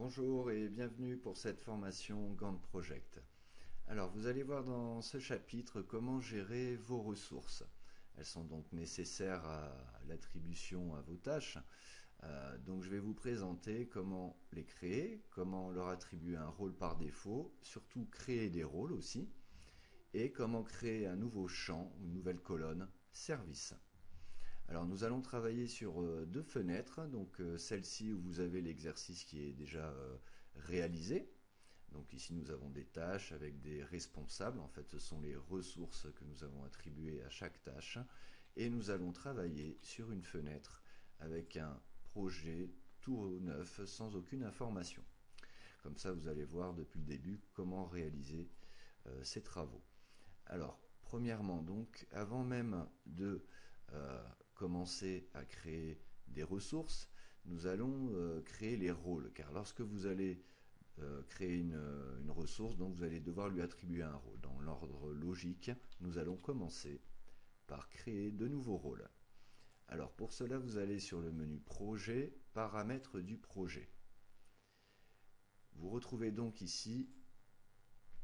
Bonjour et bienvenue pour cette formation Gantt Project. Alors vous allez voir dans ce chapitre comment gérer vos ressources. Elles sont donc nécessaires à l'attribution à vos tâches. Donc je vais vous présenter comment les créer, comment leur attribuer un rôle par défaut, surtout créer des rôles aussi, et comment créer un nouveau champ, une nouvelle colonne, service. Alors nous allons travailler sur deux fenêtres, donc celle-ci où vous avez l'exercice qui est déjà réalisé. Donc ici nous avons des tâches avec des responsables, en fait ce sont les ressources que nous avons attribuées à chaque tâche. Et nous allons travailler sur une fenêtre avec un projet tout neuf sans aucune information. Comme ça vous allez voir depuis le début comment réaliser ces travaux. Alors, premièrement, donc, avant même de commencer à créer des ressources, nous allons créer les rôles. Car lorsque vous allez créer une ressource, donc vous allez devoir lui attribuer un rôle. Dans l'ordre logique, nous allons commencer par créer de nouveaux rôles. Alors, pour cela, vous allez sur le menu Projet, Paramètres du projet. Vous retrouvez donc ici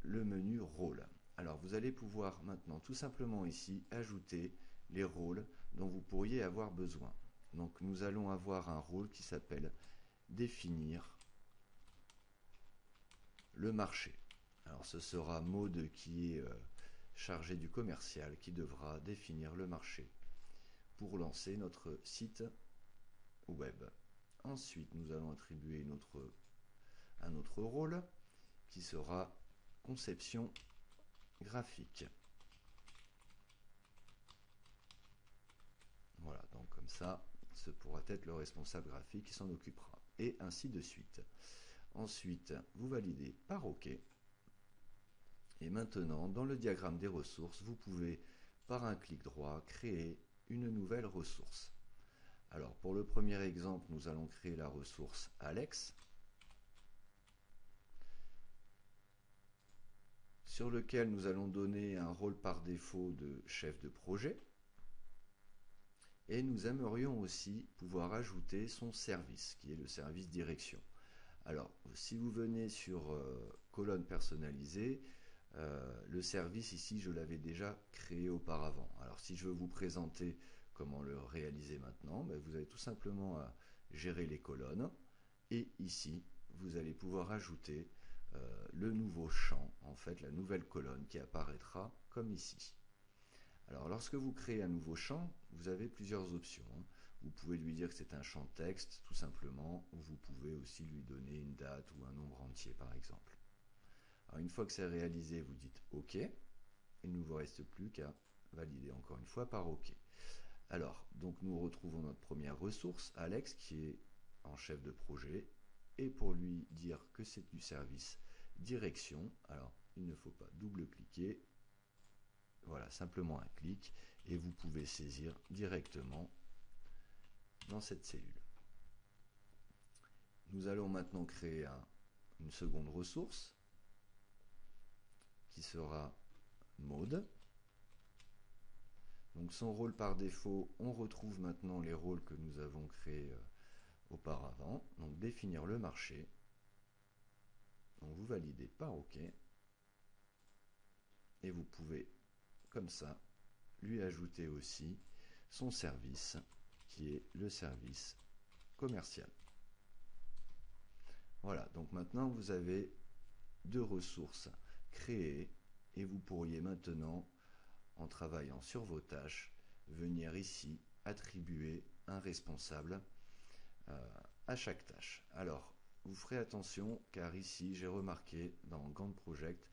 le menu Rôle. Alors vous allez pouvoir maintenant tout simplement ici ajouter les rôles dont vous pourriez avoir besoin. Donc nous allons avoir un rôle qui s'appelle définir le marché. Alors ce sera Maud qui est chargé du commercial qui devra définir le marché pour lancer notre site web. Ensuite nous allons attribuer un autre rôle qui sera conception graphique. Voilà, donc comme ça, ce pourra être le responsable graphique qui s'en occupera. Et ainsi de suite. Ensuite, vous validez par OK. Et maintenant, dans le diagramme des ressources, vous pouvez, par un clic droit, créer une nouvelle ressource. Alors, pour le premier exemple, nous allons créer la ressource Alex, sur lequel nous allons donner un rôle par défaut de chef de projet. Et nous aimerions aussi pouvoir ajouter son service, qui est le service direction. Alors, si vous venez sur colonne personnalisée, le service ici, je l'avais déjà créé auparavant. Alors, si je veux vous présenter comment le réaliser maintenant, ben, vous avez tout simplement à gérer les colonnes. Et ici, vous allez pouvoir ajouter le nouveau champ, en fait, la nouvelle colonne qui apparaîtra comme ici. Alors, lorsque vous créez un nouveau champ, vous avez plusieurs options. Vous pouvez lui dire que c'est un champ texte, tout simplement, ou vous pouvez aussi lui donner une date ou un nombre entier, par exemple. Alors, une fois que c'est réalisé, vous dites OK. Il ne vous reste plus qu'à valider encore une fois par OK. Alors, donc nous retrouvons notre première ressource, Alex, qui est en chef de projet. Et pour lui dire que c'est du service direction, alors il ne faut pas double-cliquer. Voilà, simplement un clic et vous pouvez saisir directement dans cette cellule. Nous allons maintenant créer une seconde ressource qui sera Maud. Donc son rôle par défaut, on retrouve maintenant les rôles que nous avons créés auparavant. Donc définir le marché. Donc vous validez par OK. Et vous pouvez, comme ça, lui ajouter aussi son service, qui est le service commercial. Voilà, donc maintenant vous avez deux ressources créées et vous pourriez maintenant, en travaillant sur vos tâches, venir ici attribuer un responsable à chaque tâche. Alors, vous ferez attention car ici j'ai remarqué dans Gantt Project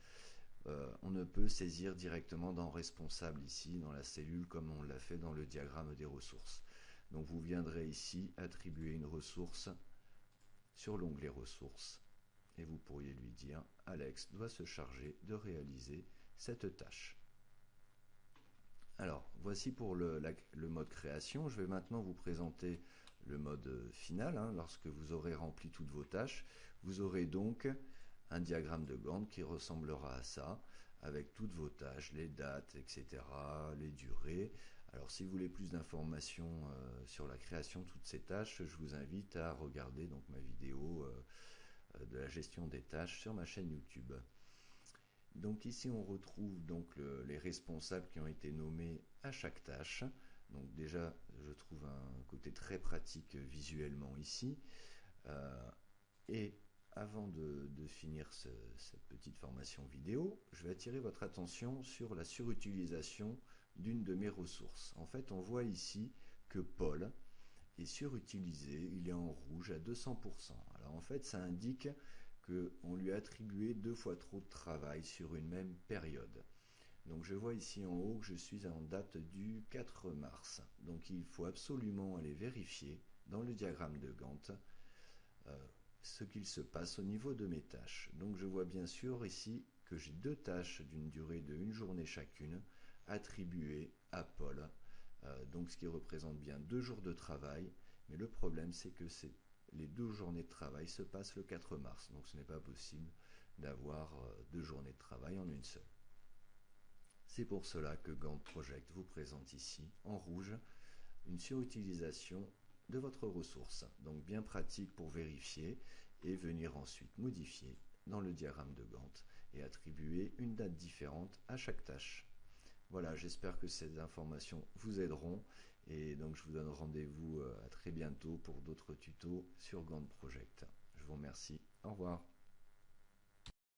on ne peut saisir directement dans responsable ici dans la cellule comme on l'a fait dans le diagramme des ressources. Donc vous viendrez ici attribuer une ressource sur l'onglet ressources et vous pourriez lui dire Alex doit se charger de réaliser cette tâche. Alors voici pour le mode création. Je vais maintenant vous présenter le mode final. Lorsque vous aurez rempli toutes vos tâches, vous aurez donc un diagramme de Gantt qui ressemblera à ça, avec toutes vos tâches, les dates, etc., les durées. Alors si vous voulez plus d'informations sur la création de toutes ces tâches, je vous invite à regarder donc ma vidéo de la gestion des tâches sur ma chaîne YouTube. Donc ici on retrouve donc les responsables qui ont été nommés à chaque tâche. Donc déjà je trouve un côté très pratique visuellement ici. Et avant de finir cette petite formation vidéo, je vais attirer votre attention sur la surutilisation d'une de mes ressources. En fait, on voit ici que Paul est surutilisé, il est en rouge à 200%. Alors en fait, ça indique qu'on lui a attribué 2 fois trop de travail sur une même période. Donc je vois ici en haut que je suis en date du 4 mars. Donc il faut absolument aller vérifier dans le diagramme de Gantt ce qu'il se passe au niveau de mes tâches. Donc je vois bien sûr ici que j'ai 2 tâches d'une durée de 1 journée chacune attribuées à Paul, donc ce qui représente bien 2 jours de travail, mais le problème c'est que les 2 journées de travail se passent le 4 mars, donc ce n'est pas possible d'avoir 2 journées de travail en une seule. C'est pour cela que Gantt Project vous présente ici en rouge une surutilisation de votre ressource, donc bien pratique pour vérifier et venir ensuite modifier dans le diagramme de Gantt et attribuer une date différente à chaque tâche. Voilà, j'espère que ces informations vous aideront et donc je vous donne rendez-vous à très bientôt pour d'autres tutos sur Gantt Project. Je vous remercie, au revoir.